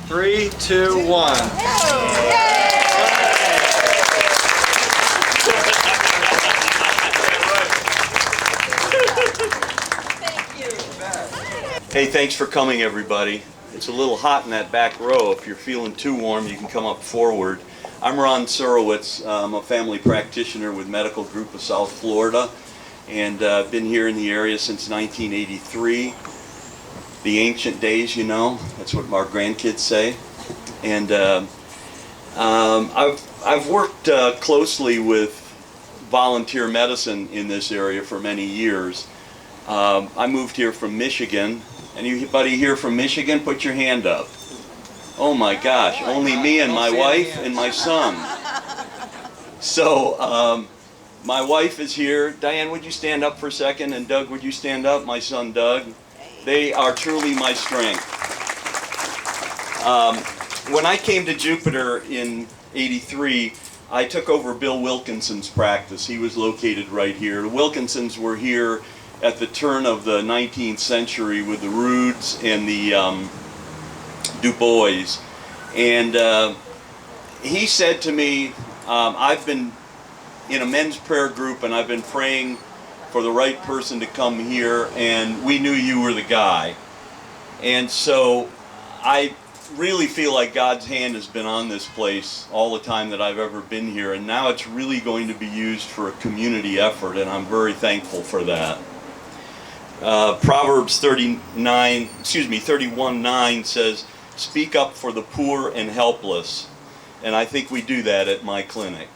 3, 2, 1. Hey, thanks for coming, everybody. It's a little hot in that back row. If you're feeling too warm, you can come up forward. I'm Ron Surowitz. I'm a family practitioner with Medical Group of South Florida, and I've been here in the area since 1983. The ancient days, you know, that's what our grandkids say. And I've worked closely with volunteer medicine in this area for many years. I moved here from Michigan. Anybody here from Michigan? Put your hand up. Oh my gosh, only me and my wife and my son. So my wife is here. Diane, would you stand up for a second? And Doug, would you stand up? My son Doug. They are truly my strength. When I came to Jupiter in '83, I took over Bill Wilkinson's practice. He was located right here. The Wilkinsons were here at the turn of the 19th century with the Roods and the Du Bois. And he said to me, I've been in a men's prayer group and I've been praying for the right person to come here, and we knew you were the guy. And so I really feel like God's hand has been on this place all the time that I've ever been here, and now it's really going to be used for a community effort, and I'm very thankful for that. Proverbs 31:9 says, "Speak up for the poor and helpless," and I think we do that at MyClinic.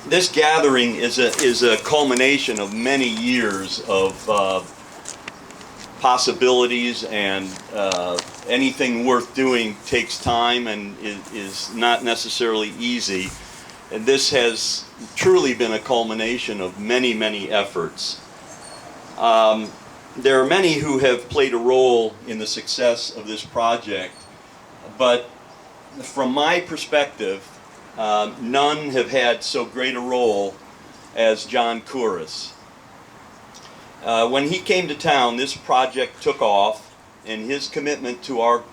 This gathering is a culmination of many years of possibilities, and anything worth doing takes time and is not necessarily easy. And this has truly been a culmination of many, many efforts. There are many who have played a role in the success of this project, but from my perspective, none have had so great a role as John Kouros. When he came to town, this project took off, and his commitment to our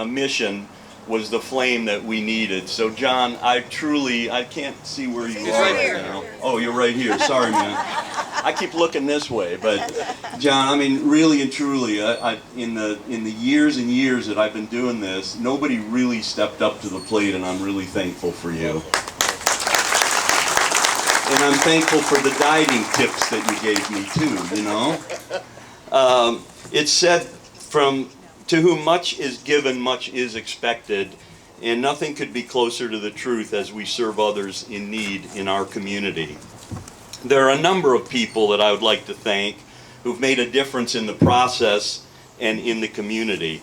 mission was the flame that we needed. So John, I can't see where you are right now. Oh, you're right here. Sorry, man. I keep looking this way, but John, I mean, really and truly, in the years and years that I've been doing this, nobody really stepped up to the plate, and I'm really thankful for you. And I'm thankful for the dieting tips that you gave me too, you know. It's said, to whom much is given, much is expected, and nothing could be closer to the truth as we serve others in need in our community. There are a number of people that I would like to thank who've made a difference in the process and in the community.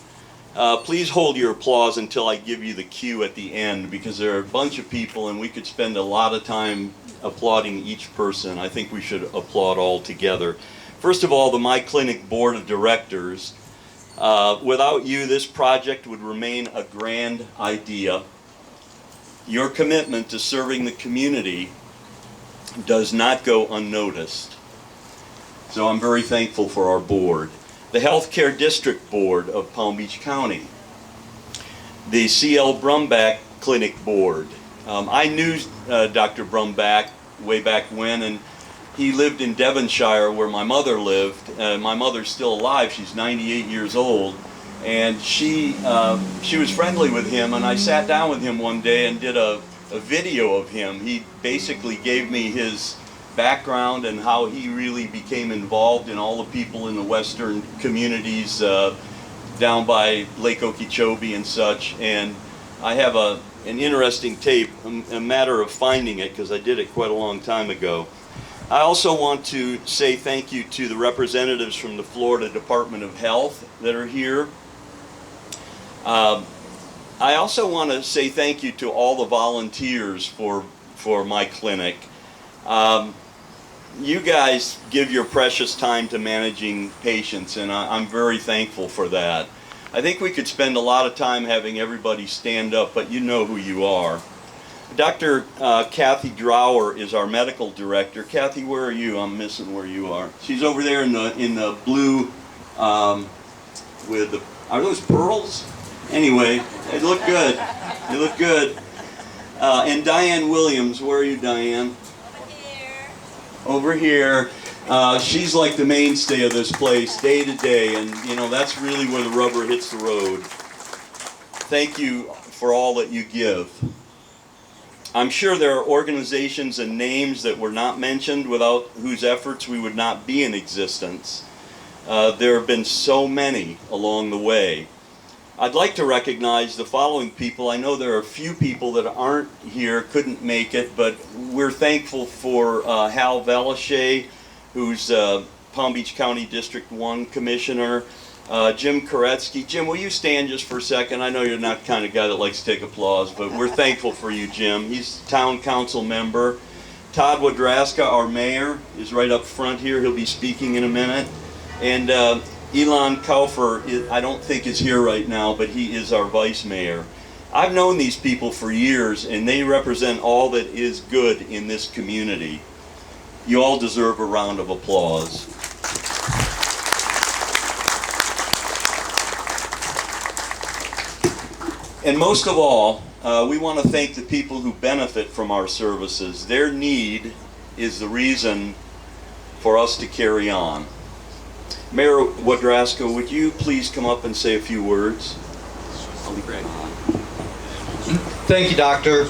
Please hold your applause until I give you the cue at the end, because there are a bunch of people and we could spend a lot of time applauding each person. I think we should applaud all together. First of all, the MyClinic Board of Directors. Without you, this project would remain a grand idea. Your commitment to serving the community does not go unnoticed. So I'm very thankful for our board. The Healthcare District Board of Palm Beach County. The C.L. Brumback Clinic Board. I knew Dr. Brumback way back when, and he lived in Devonshire where my mother lived. My mother's still alive. She's 98 years old. And she was friendly with him, and I sat down with him one day and did a video of him. He basically gave me his background and how he really became involved in all the people in the western communities down by Lake Okeechobee and such. And I have an interesting tape, a matter of finding it because I did it quite a long time ago. I also want to say thank you to the representatives from the Florida Department of Health that are here. I also want to say thank you to all the volunteers for MyClinic. You guys give your precious time to managing patients, and I'm very thankful for that. I think we could spend a lot of time having everybody stand up, but you know who you are. Dr. Kathy Drower is our medical director. Kathy, where are you? I'm missing where you are. She's over there in the blue with the, are those pearls? Anyway, they look good. They look good. And Diane Williams, where are you, Diane? Over here. She's like the mainstay of this place, day to day, and you know, that's really where the rubber hits the road. Thank you for all that you give. I'm sure there are organizations and names that were not mentioned without whose efforts we would not be in existence. There have been so many along the way. I'd like to recognize the following people. I know there are a few people that aren't here, couldn't make it, but we're thankful for Hal Velashay, who's Palm Beach County District 1 Commissioner, Jim Koretsky. Jim, will you stand just for a second? I know you're not the kind of guy that likes to take applause, but we're thankful for you, Jim. He's Town Council member. Todd Wadraska, our mayor, is right up front here. He'll be speaking in a minute. And Elon Kaufer, I don't think is here right now, but he is our vice mayor. I've known these people for years, and they represent all that is good in this community. You all deserve a round of applause. And most of all, we want to thank the people who benefit from our services. Their need is the reason for us to carry on. Mayor Wadraska, would you please come up and say a few words? I'll be great. Thank you, Doctor.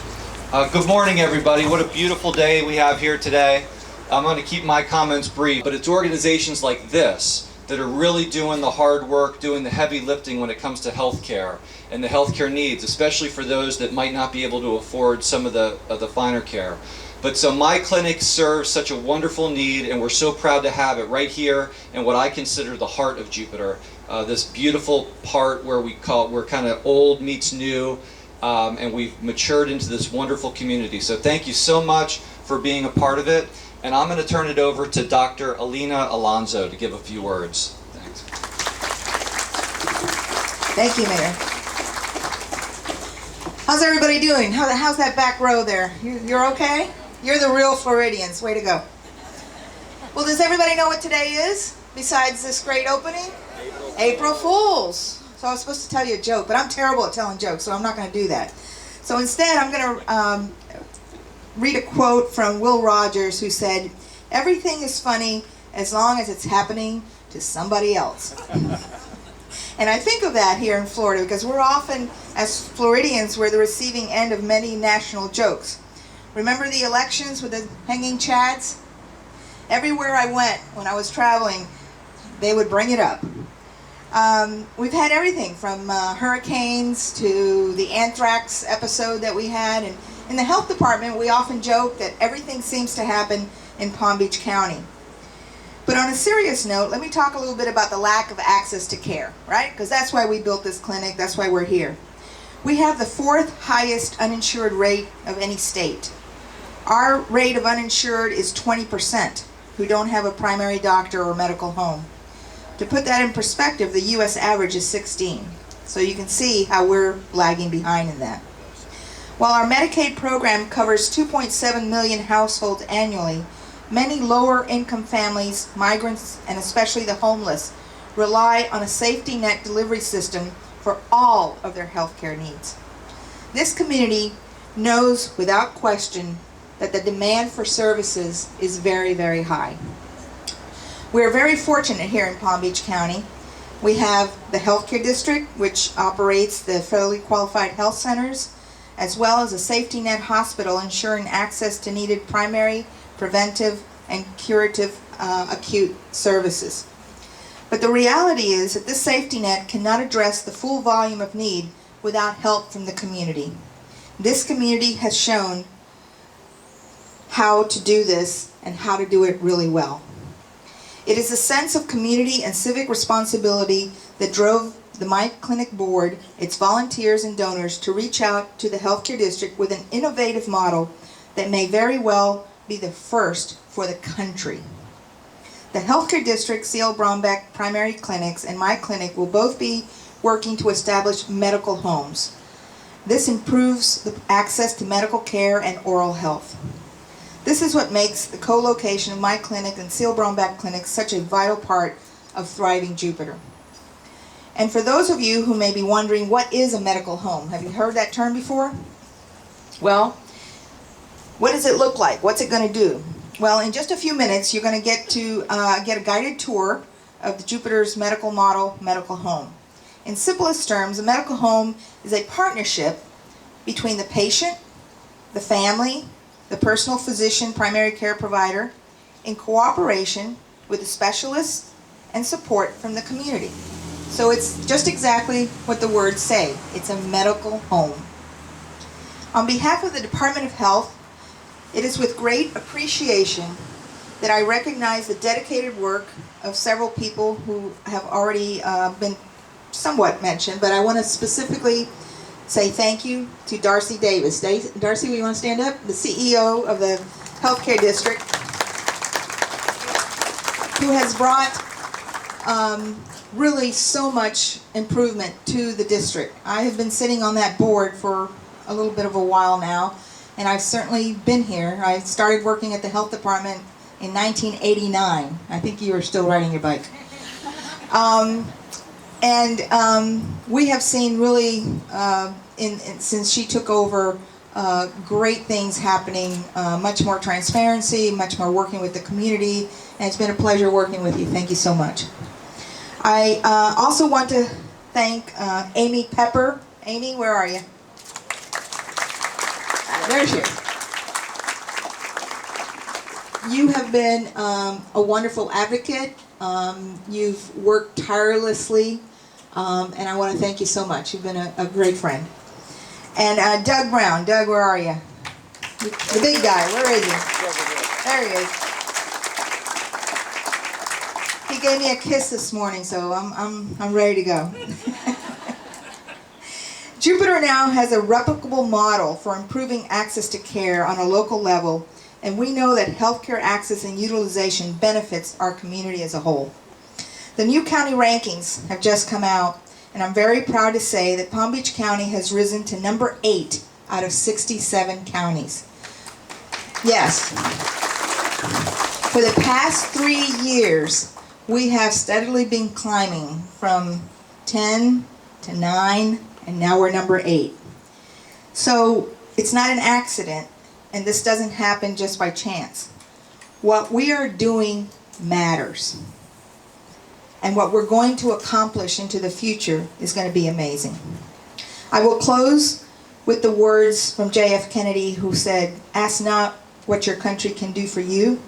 Good morning, everybody. What a beautiful day we have here today. I'm going to keep my comments brief, but it's organizations like this that are really doing the hard work, doing the heavy lifting when it comes to healthcare and the healthcare needs, especially for those that might not be able to afford some of the finer care. But so MyClinic serves such a wonderful need, and we're so proud to have it right here in what I consider the heart of Jupiter. This beautiful part where we're kind of old meets new, and we've matured into this wonderful community. So thank you so much for being a part of it. And I'm going to turn it over to Dr. Alina Alonso to give a few words. Thanks. Thank you, Mayor. How's everybody doing? How's that back row there? You're okay? You're the real Floridians. Way to go. Well, does everybody know what today is, besides this great opening? April Fools. So I was supposed to tell you a joke, but I'm terrible at telling jokes, so I'm not going to do that. So instead, I'm going to read a quote from Will Rogers, who said, "Everything is funny as long as it's happening to somebody else." And I think of that here in Florida because we're often, as Floridians, we're the receiving end of many national jokes. Remember the elections with the hanging chads? Everywhere I went when I was traveling, they would bring it up. We've had everything from hurricanes to the anthrax episode that we had. And in the health department, we often joke that everything seems to happen in Palm Beach County. But on a serious note, let me talk a little bit about the lack of access to care, right? Because that's why we built this clinic, that's why we're here. We have the 4th highest uninsured rate of any state. Our rate of uninsured is 20% who don't have a primary doctor or medical home. To put that in perspective, the U.S. average is 16. So you can see how we're lagging behind in that. While our Medicaid program covers 2.7 million households annually, many lower income families, migrants, and especially the homeless rely on a safety net delivery system for all of their healthcare needs. This community knows without question that the demand for services is very, very high. We're very fortunate here in Palm Beach County. We have the healthcare district, which operates the federally qualified health centers, as well as a safety net hospital ensuring access to needed primary, preventive, and curative acute services. But the reality is that this safety net cannot address the full volume of need without help from the community. This community has shown how to do this and how to do it really well. It is a sense of community and civic responsibility that drove the MyClinic board, its volunteers and donors, to reach out to the healthcare district with an innovative model that may very well be the first for the country. The healthcare district, C.L. Brombeck Primary Clinics, and MyClinic will both be working to establish medical homes. This improves the access to medical care and oral health. This is what makes the co-location of MyClinic and C.L. Brombeck Clinic such a vital part of thriving Jupiter. And for those of you who may be wondering, what is a medical home? Have you heard that term before? Well, what does it look like? What's it going to do? Well, in just a few minutes, you're going to get a guided tour of the Jupiter's medical model medical home. In simplest terms, a medical home is a partnership between the patient, the family, the personal physician, primary care provider, in cooperation with the specialists and support from the community. So it's just exactly what the words say. It's a medical home. On behalf of the Department of Health, it is with great appreciation that I recognize the dedicated work of several people who have already been somewhat mentioned, but I want to specifically say thank you to Darcy Davis. Darcy, will you want to stand up? The CEO of the Healthcare District, who has brought really so much improvement to the district. I have been sitting on that board for a little bit of a while now, and I've certainly been here. I started working at the health department in 1989. I think you were still riding your bike. We have seen really, since she took over, great things happening, much more transparency, much more working with the community, and it's been a pleasure working with you. Thank you so much. I also want to thank Amy Pepper. Amy, where are you? There she is. You have been a wonderful advocate. You've worked tirelessly, and I want to thank you so much. You've been a great friend. And Doug Brown. Doug, where are you? The big guy. Where is he? There he is. He gave me a kiss this morning, so I'm ready to go. Jupiter now has a replicable model for improving access to care on a local level, and we know that healthcare access and utilization benefits our community as a whole. The new county rankings have just come out, and I'm very proud to say that Palm Beach County has risen to number 8 out of 67 counties. Yes. For the past 3 years, we have steadily been climbing from 10 to 9, and now we're number 8. So it's not an accident, and this doesn't happen just by chance. What we are doing matters. And what we're going to accomplish into the future is going to be amazing. I will close with the words from J.F. Kennedy, who said, "Ask not what your country can do for you,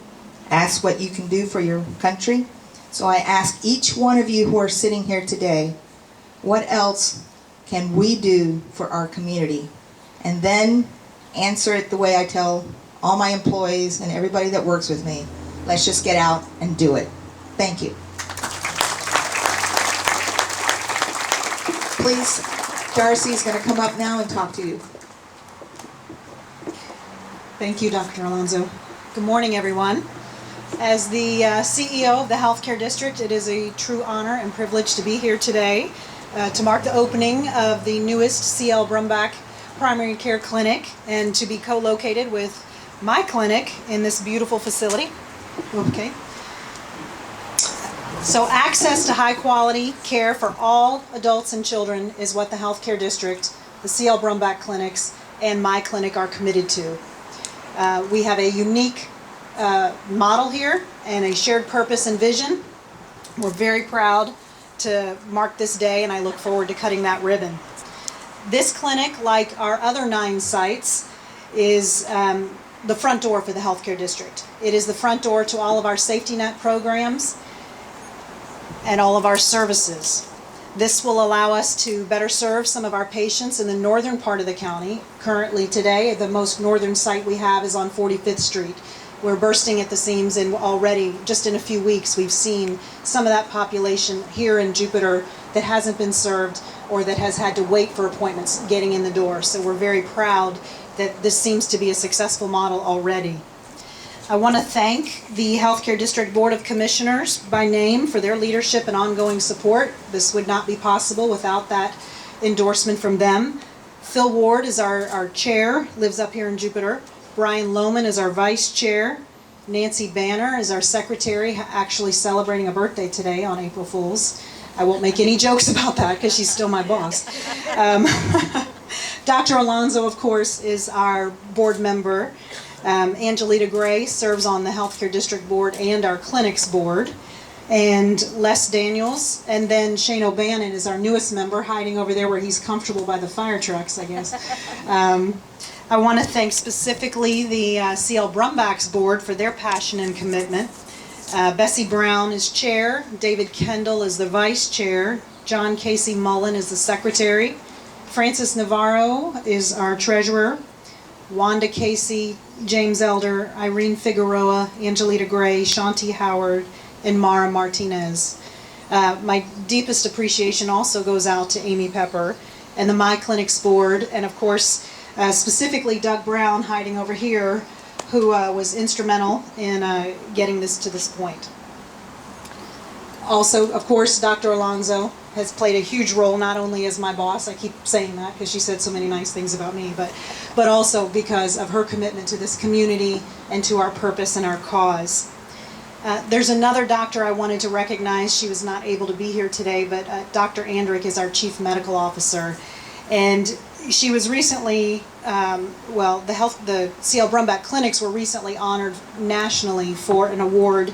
ask what you can do for your country." So I ask each one of you who are sitting here today, what else can we do for our community? And then answer it the way I tell all my employees and everybody that works with me. Let's just get out and do it. Thank you. Please, Darcy's going to come up now and talk to you. Thank you, Dr. Alonso. Good morning, everyone. As the CEO of the Healthcare District, it is a true honor and privilege to be here today to mark the opening of the newest CL Brumbach Primary Care Clinic and to be co-located with MyClinic in this beautiful facility. Okay. So access to high quality care for all adults and children is what the Healthcare District, the CL Brumbach clinics, and MyClinic are committed to. We have a unique model here and a shared purpose and vision. We're very proud to mark this day, and I look forward to cutting that ribbon. This clinic, like our other 9 sites, is the front door for the Healthcare District. It is the front door to all of our safety net programs and all of our services. This will allow us to better serve some of our patients in the northern part of the county. Currently today, the most northern site we have is on 45th Street. We're bursting at the seams, and already, just in a few weeks, we've seen some of that population here in Jupiter that hasn't been served or that has had to wait for appointments getting in the door. So we're very proud that this seems to be a successful model already. I want to thank the Healthcare District Board of Commissioners by name for their leadership and ongoing support. This would not be possible without that endorsement from them. Phil Ward is our chair, lives up here in Jupiter. Brian Lohman is our vice chair. Nancy Banner is our secretary, actually celebrating a birthday today on April Fool's. I won't make any jokes about that because she's still my boss. Dr. Alonso, of course, is our board member. Angelita Gray serves on the Healthcare District Board and our clinics board. And Les Daniels, and then Shane O'Bannon is our newest member, hiding over there where he's comfortable by the fire trucks, I guess. I want to thank specifically the CL Brumbach's board for their passion and commitment. Bessie Brown is chair, David Kendall is the vice chair, John Casey Mullen is the secretary, Francis Navarro is our treasurer, Wanda Casey, James Elder, Irene Figueroa, Angelita Gray, Shanti Howard, and Mara Martinez. My deepest appreciation also goes out to Amy Pepper and the MyClinic board, and of course, specifically Doug Brown, hiding over here, who was instrumental in getting this to this point. Also, of course, Dr. Alonso has played a huge role, not only as my boss, I keep saying that because she said so many nice things about me, but also because of her commitment to this community and to our purpose and our cause. There's another doctor I wanted to recognize. She was not able to be here today, but Dr. Andrick is our Chief Medical Officer. And she was recently, the CL Brumbach clinics were recently honored nationally for an award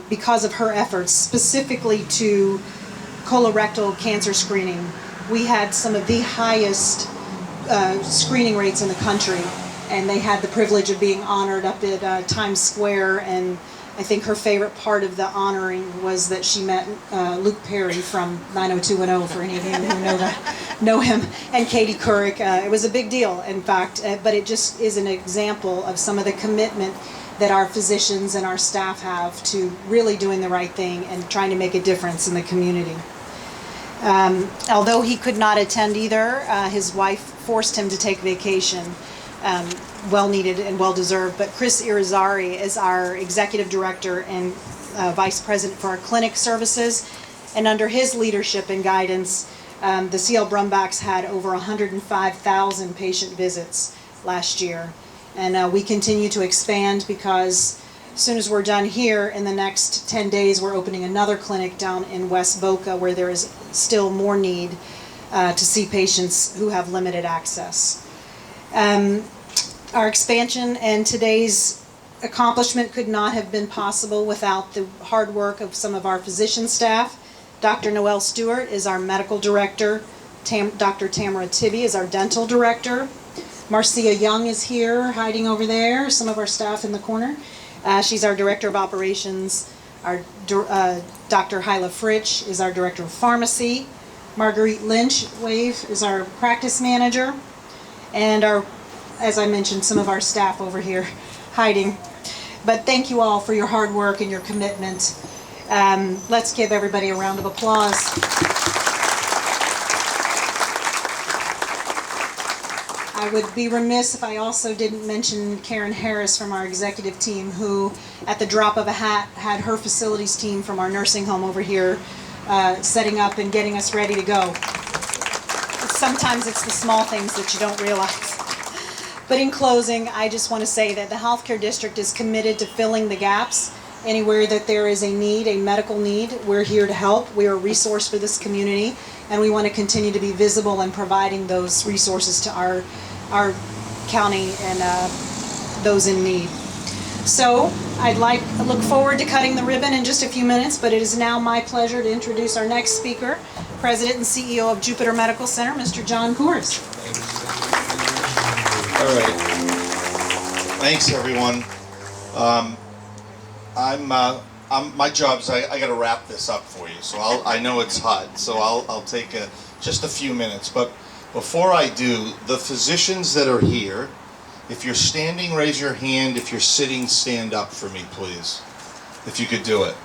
because of her efforts, specifically to colorectal cancer screening. We had some of the highest screening rates in the country, and they had the privilege of being honored up at Times Square. And I think her favorite part of the honoring was that she met Luke Perry from 90210, for any of you who know him, and Katie Couric. It was a big deal, in fact, but it just is an example of some of the commitment that our physicians and our staff have to really doing the right thing and trying to make a difference in the community. Although he could not attend either, his wife forced him to take vacation. Well needed and well deserved, but Chris Irizarry is our executive director and vice president for our clinic services, and under his leadership and guidance, the CL Brumbachs had over 105,000 patient visits last year, and we continue to expand because as soon as we're done here, in the next 10 days we're opening another clinic down in West Boca where there is still more need to see patients who have limited access. Our expansion and today's accomplishment could not have been possible without the hard work of some of our physician staff. Dr. Noelle Stewart is our medical director. Dr. Tamara Tibby is our dental director. Marcia Young is here, hiding over there, some of our staff in the corner. She's our director of operations. Our Dr. Hyla Fritsch is our director of pharmacy. Marguerite Lynch, wave, is our practice manager. And our, as I mentioned, some of our staff over here hiding. But thank you all for your hard work and your commitment. Let's give everybody a round of applause. I would be remiss if I also didn't mention Karen Harris from our executive team, who at the drop of a hat had her facilities team from our nursing home over here setting up and getting us ready to go. Sometimes it's the small things that you don't realize. But in closing, I just want to say that the healthcare district is committed to filling the gaps. Anywhere that there is a need, a medical need, we're here to help. We are a resource for this community, and we want to continue to be visible in providing those resources to our county and those in need. So I look forward to cutting the ribbon in just a few minutes, but it is now my pleasure to introduce our next speaker, President and CEO of Jupiter Medical Center, Mr. John Kouros. All right. Thanks, everyone. My job's I got to wrap this up for you. So I know it's hot, so I'll take just a few minutes. But before I do, the physicians that are here, if you're standing, raise your hand. If you're sitting, stand up for me, please. If you could do it,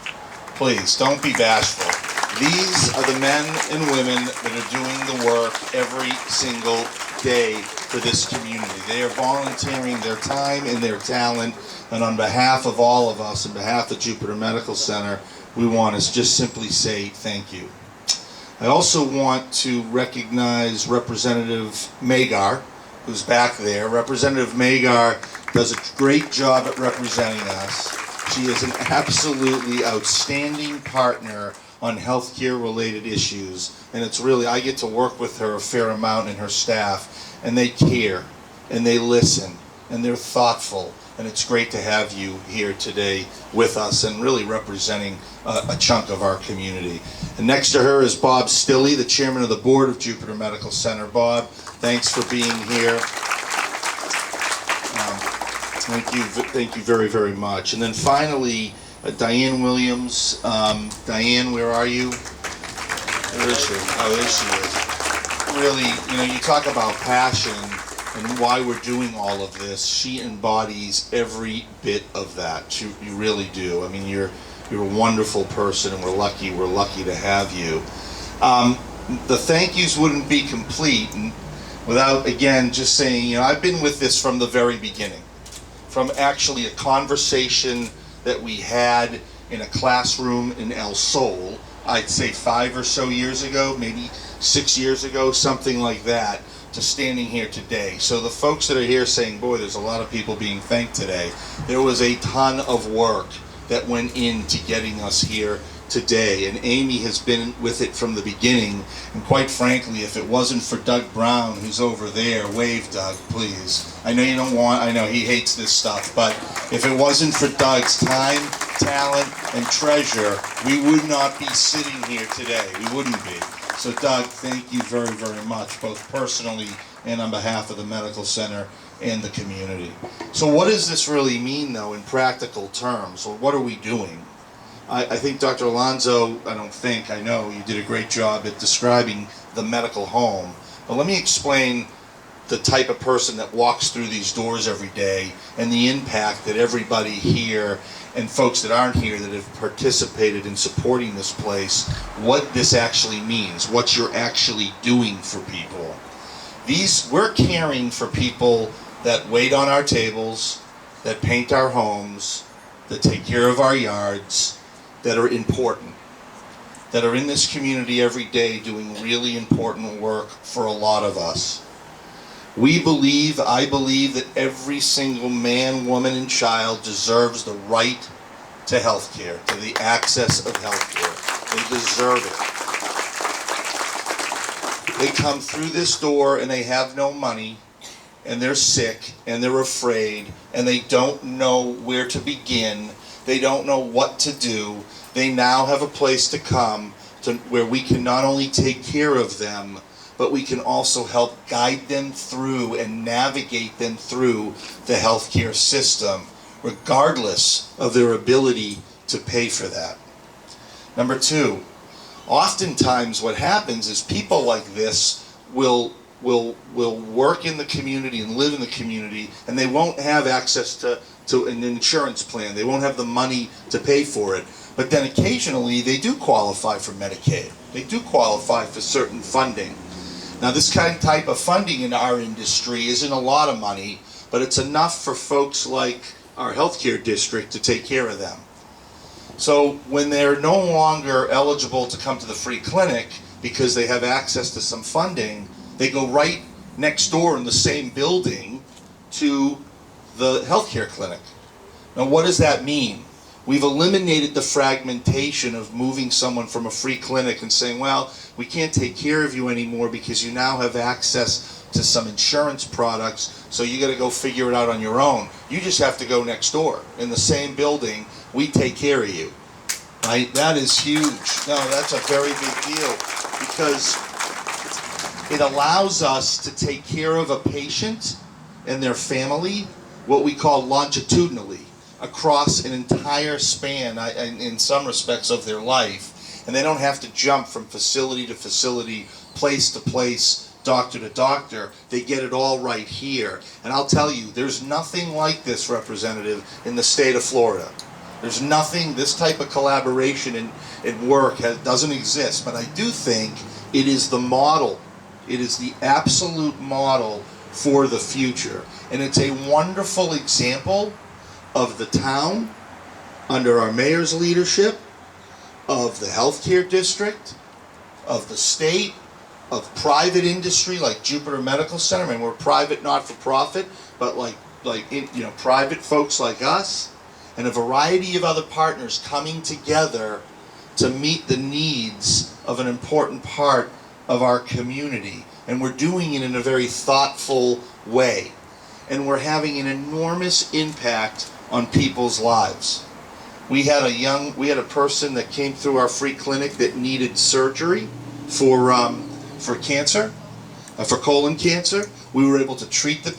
please. Don't be bashful. These are the men and women that are doing the work every single day for this community. They are volunteering their time and their talent, and on behalf of all of us, on behalf of Jupiter Medical Center, we want to just simply say thank you. I also want to recognize Representative Magar, who's back there. Representative Magar does a great job at representing us. She is an absolutely outstanding partner on healthcare related issues. And it's really, I get to work with her a fair amount and her staff, and they care, and they listen, and they're thoughtful. And it's great to have you here today with us and really representing a chunk of our community. And next to her is Bob Stilley, the chairman of the board of Jupiter Medical Center. Bob, thanks for being here. Thank you very, very much. And then finally, Diane Williams. Diane, where are you? Where is she? Oh, there she is. Really, you talk about passion and why we're doing all of this. She embodies every bit of that. You really do. I mean, you're a wonderful person, and we're lucky to have you. The thank yous wouldn't be complete without, again, just saying, I've been with this from the very beginning. From actually a conversation that we had in a classroom in El Sol, I'd say 5 or so years ago, maybe 6 years ago, something like that, to standing here today. So the folks that are here saying, boy, there's a lot of people being thanked today, there was a ton of work that went into getting us here today, and Amy has been with it from the beginning. And quite frankly, if it wasn't for Doug Brown, who's over there, wave, Doug, please. I know you don't want, I know he hates this stuff, but if it wasn't for Doug's time, talent, and treasure, we would not be sitting here today. We wouldn't be. So Doug, thank you very, very much, both personally and on behalf of the medical center and the community. So what does this really mean, though, in practical terms? Or what are we doing? I think Dr. Alonso, I know you did a great job at describing the medical home. But let me explain the type of person that walks through these doors every day and the impact that everybody here and folks that aren't here that have participated in supporting this place, what this actually means, what you're actually doing for people. We're caring for people that wait on our tables, that paint our homes, that take care of our yards, that are important, that are in this community every day doing really important work for a lot of us. I believe that every single man, woman, and child deserves the right to health care, to the access of health care. They deserve it. They come through this door and they have no money, and they're sick, and they're afraid, and they don't know where to begin. They don't know what to do. They now have a place to come to where we can not only take care of them, but we can also help guide them through and navigate them through the healthcare system, regardless of their ability to pay for that. Number two, oftentimes what happens is people like this will work in the community and live in the community, and they won't have access to an insurance plan. They won't have the money to pay for it. But then occasionally they do qualify for Medicaid. They do qualify for certain funding. Now this type of funding in our industry isn't a lot of money, but it's enough for folks like our healthcare district to take care of them. So when they're no longer eligible to come to the free clinic because they have access to some funding, they go right next door in the same building to the healthcare clinic. Now what does that mean? We've eliminated the fragmentation of moving someone from a free clinic and saying, well, we can't take care of you anymore because you now have access to some insurance products, so you got to go figure it out on your own. You just have to go next door in the same building. We take care of you. Right? That is huge. No, that's a very big deal because it allows us to take care of a patient and their family, what we call longitudinally, across an entire span, in some respects, of their life. And they don't have to jump from facility to facility, place to place, doctor to doctor. They get it all right here. And I'll tell you, there's nothing like this, Representative, in the state of Florida. There's nothing, this type of collaboration and work doesn't exist. But I do think it is the model. It is the absolute model for the future. And it's a wonderful example of the town, under our mayor's leadership, of the healthcare district, of the state, of private industry like Jupiter Medical Center. I mean, we're private, not-for-profit, but private folks like us, and a variety of other partners coming together to meet the needs of an important part of our community. And we're doing it in a very thoughtful way. And we're having an enormous impact on people's lives. We had a person that came through our free clinic that needed surgery for cancer, for colon cancer. We were able to treat the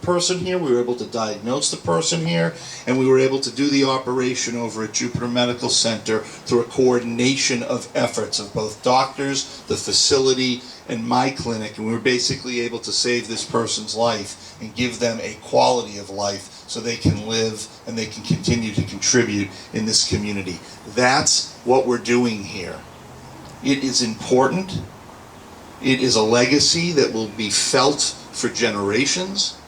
person here. We were able to diagnose the person here, and we were able to do the operation over at Jupiter Medical Center through a coordination of efforts of both doctors, the facility, and MyClinic. And we were basically able to save this person's life and give them a quality of life so they can live and they can continue to contribute in this community. That's what we're doing here. It is important. It is a legacy that will be felt for generations,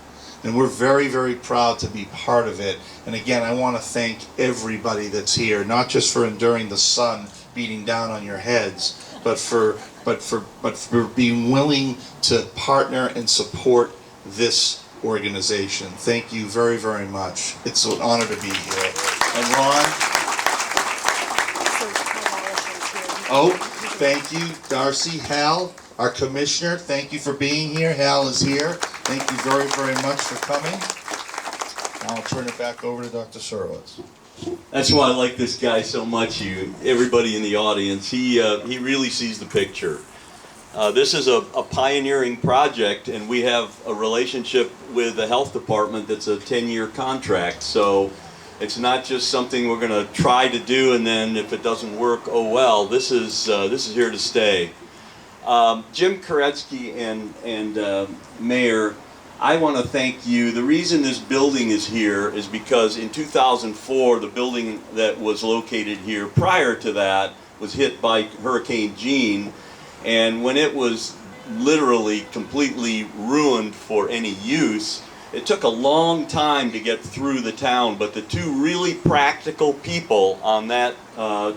and we're very, very proud to be part of it. And again, I want to thank everybody that's here, not just for enduring the sun beating down on your heads, but for being willing to partner and support this organization. Thank you very, very much. It's an honor to be here. And Ron? Oh, thank you, Darcy, Hal. Our commissioner, thank you for being here. Hal is here. Thank you very, very much for coming. Now I'll turn it back over to Dr. Surowitz. That's why I like this guy so much. Everybody in the audience, he really sees the picture. This is a pioneering project, and we have a relationship with the health department that's a 10-year contract. So it's not just something we're going to try to do, and then if it doesn't work, oh well. This is here to stay. Jim Koretsky and Mayor, I want to thank you. The reason this building is here is because in 2004, the building that was located here prior to that was hit by Hurricane Jeanne, and when it was literally completely ruined for any use, it took a long time to get through the town, but the two really practical people on that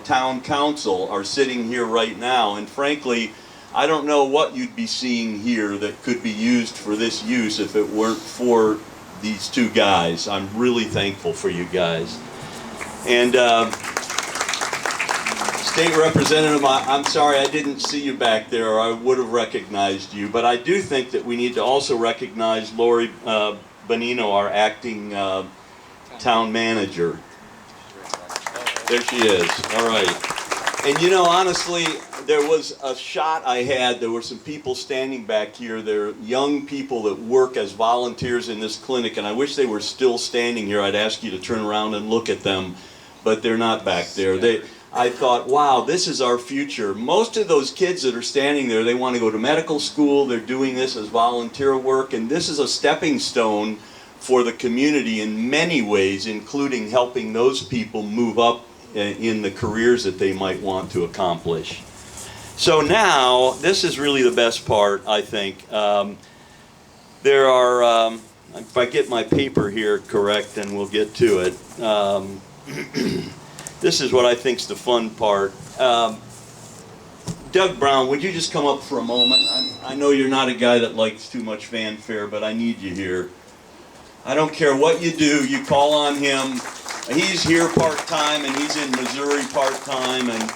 town council are sitting here right now, and frankly, I don't know what you'd be seeing here that could be used for this use if it weren't for these two guys. I'm really thankful for you guys. And State Representative, I'm sorry I didn't see you back there, or I would have recognized you, but I do think that we need to also recognize Lori Bonino, our acting town manager. There she is. All right. And you know, honestly, there was a shot I had. There were some people standing back here. They're young people that work as volunteers in this clinic, and I wish they were still standing here. I'd ask you to turn around and look at them, but they're not back there. I thought, wow, this is our future. Most of those kids that are standing there, they want to go to medical school. They're doing this as volunteer work, and this is a stepping stone for the community in many ways, including helping those people move up in the careers that they might want to accomplish. So now, this is really the best part, I think. There are, if I get my paper here correct, then we'll get to it. This is what I think's the fun part. Doug Brown, would you just come up for a moment? I know you're not a guy that likes too much fanfare, but I need you here. I don't care what you do, you call on him. He's here part-time, and he's in Missouri part-time, and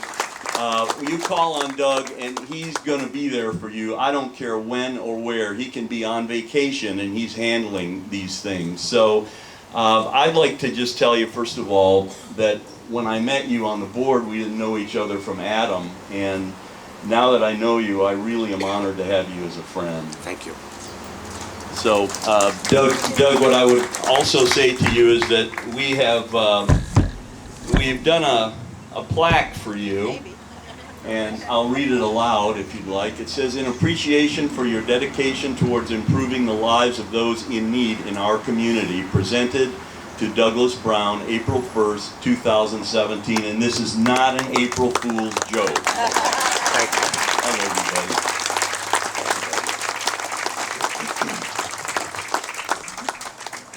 you call on Doug, and he's going to be there for you. I don't care when or where. He can be on vacation, and he's handling these things. So I'd like to just tell you, first of all, that when I met you on the board, we didn't know each other from Adam, and now that I know you, I really am honored to have you as a friend. Thank you. So, Doug, what I would also say to you is that we've done a plaque for you, and I'll read it aloud if you'd like. It says, "In appreciation for your dedication towards improving the lives of those in need in our community, presented to Douglas Brown, April 1st, 2017, and this is not an April Fool's joke." Thank you. Hello, everybody.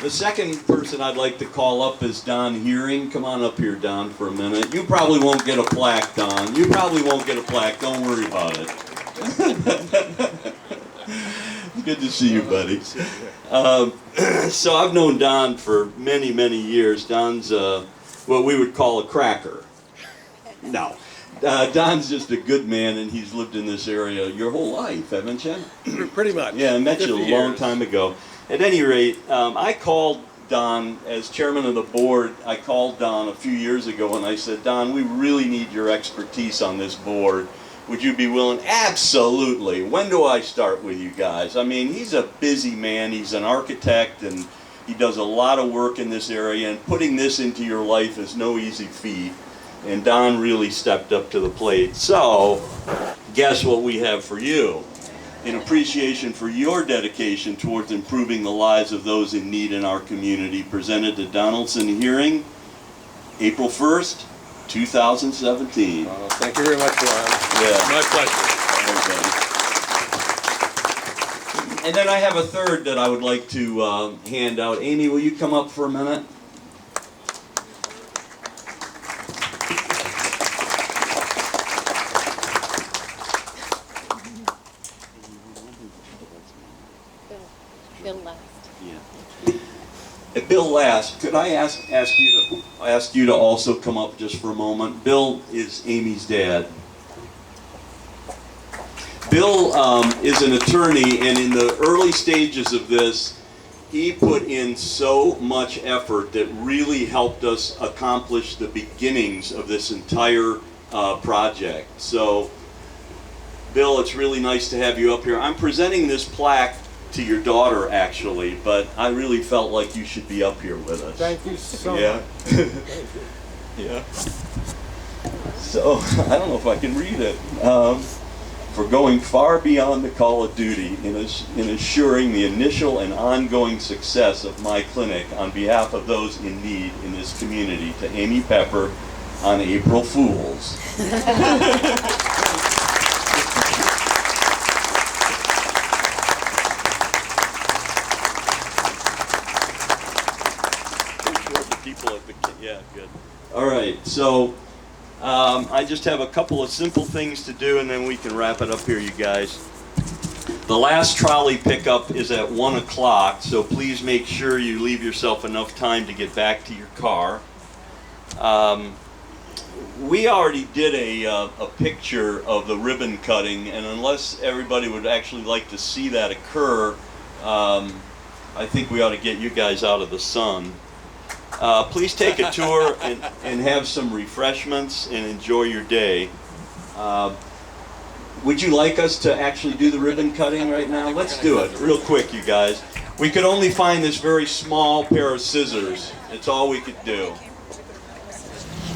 The second person I'd like to call up is Don Hearing. Come on up here, Don, for a minute. You probably won't get a plaque, Don. You probably won't get a plaque. Don't worry about it. Good to see you, buddy. So I've known Don for many, many years. Don's what we would call a cracker. No. Don's just a good man, and he's lived in this area your whole life, haven't you? Pretty much. Yeah, I met you a 50 long years. time ago. At any rate, I called Don, as chairman of the board, I called Don a few years ago and I said, Don, we really need your expertise on this board. Would you be willing? Absolutely. When do I start with you guys? I mean, he's a busy man. He's an architect and he does a lot of work in this area, and putting this into your life is no easy feat. And Don really stepped up to the plate. So, guess what we have for you? In appreciation for your dedication towards improving the lives of those in need in our community, presented to Donaldson Hearing, April 1st, 2017. Thank you very much, Ron. Yeah. My pleasure. And then I have a third that I would like to hand out. Amy, will you come up for a minute? Bill last. Yeah. Bill last, could I ask you to also come up just for a moment? Bill is Amy's dad. Bill is an attorney, and in the early stages of this, he put in so much effort that really helped us accomplish the beginnings of this entire project. So, Bill, it's really nice to have you up here. I'm presenting this plaque to your daughter, actually, but I really felt like you should be up here with us. Thank you so Yeah. much. Yeah. So, I don't know if I can read it. For going far beyond the call of duty in assuring the initial and ongoing success of MyClinic on behalf of those in need in this community, to Amy Pepper on April Fools. Yeah, good. All right, so I just have a couple of simple things to do, and then we can wrap it up here, you guys. The last trolley pickup is at 1 o'clock, so please make sure you leave yourself enough time to get back to your car. We already did a picture of the ribbon cutting, and unless everybody would actually like to see that occur, I think we ought to get you guys out of the sun. Please take a tour and have some refreshments and enjoy your day. Would you like us to actually do the ribbon cutting right now? Let's do it real quick, you guys. We could only find this very small pair of scissors. It's all we could do.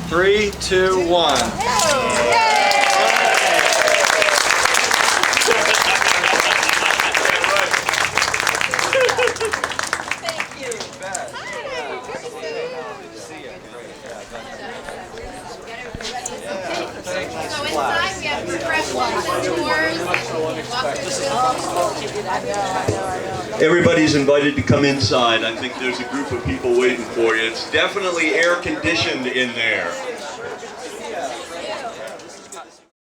3, 2, 1. So inside we have refreshments and tours. Everybody's invited to come inside. I think there's a group of people waiting for you. It's definitely air conditioned in there.